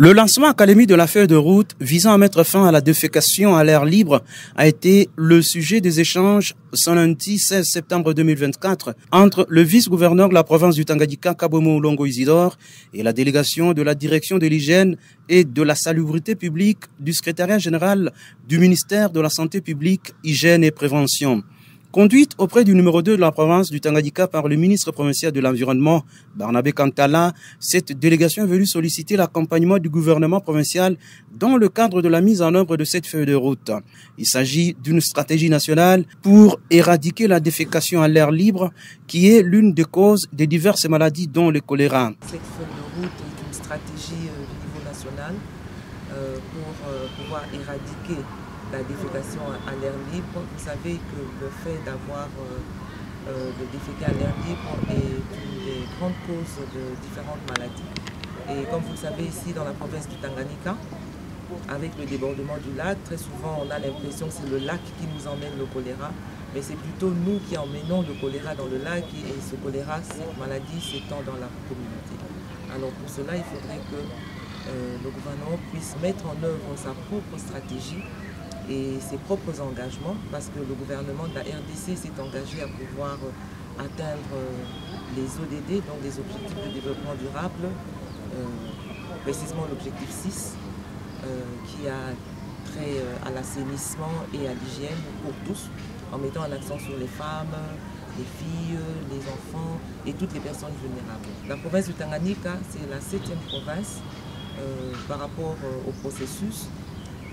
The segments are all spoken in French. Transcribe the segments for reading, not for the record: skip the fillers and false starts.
Le lancement académique de la feuille de route visant à mettre fin à la défécation à l'air libre a été le sujet des échanges ce lundi 16 septembre 2024 entre le vice-gouverneur de la province du Tanganyika, Kabomo Longo Isidore, et la délégation de la direction de l'hygiène et de la salubrité publique du secrétariat général du ministère de la Santé publique, Hygiène et Prévention. Conduite auprès du numéro 2 de la province du Tanganyika par le ministre provincial de l'Environnement, Barnabé Kantala, cette délégation est venue solliciter l'accompagnement du gouvernement provincial dans le cadre de la mise en œuvre de cette feuille de route. Il s'agit d'une stratégie nationale pour éradiquer la défécation à l'air libre, qui est l'une des causes des diverses maladies, dont le choléra. Cette feuille de route est une stratégie du niveau national pour pouvoir éradiquer la défécation à l'air libre. Vous savez que le fait d'avoir de déféquer à l'air libre est une des grandes causes de différentes maladies. Et comme vous le savez, ici dans la province du Tanganyika, avec le débordement du lac, très souvent on a l'impression que c'est le lac qui nous emmène le choléra, mais c'est plutôt nous qui emmenons le choléra dans le lac, et ce choléra, cette maladie s'étend dans la communauté. Alors pour cela, il faudrait que le gouvernement puisse mettre en œuvre sa propre stratégie et ses propres engagements, parce que le gouvernement de la RDC s'est engagé à pouvoir atteindre les ODD, donc les objectifs de développement durable, précisément l'objectif 6, qui a trait à l'assainissement et à l'hygiène pour tous, en mettant un accent sur les femmes, les filles, les enfants et toutes les personnes vulnérables. La province du Tanganyika, c'est la 7e province par rapport au processus.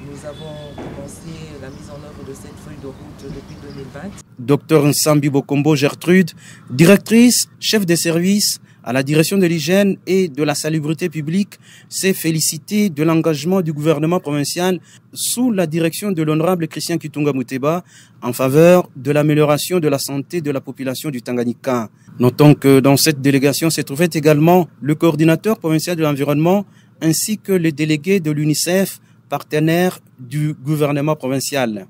Nous avons commencé la mise en œuvre de cette feuille de route depuis 2020. Dr Nsambi Bokombo Gertrude, directrice, chef des services à la direction de l'hygiène et de la salubrité publique, s'est félicitée de l'engagement du gouvernement provincial sous la direction de l'honorable Christian Kitunga Muteba en faveur de l'amélioration de la santé de la population du Tanganyika. Notons que dans cette délégation se trouvait également le coordinateur provincial de l'environnement ainsi que les délégués de l'UNICEF, partenaire du gouvernement provincial.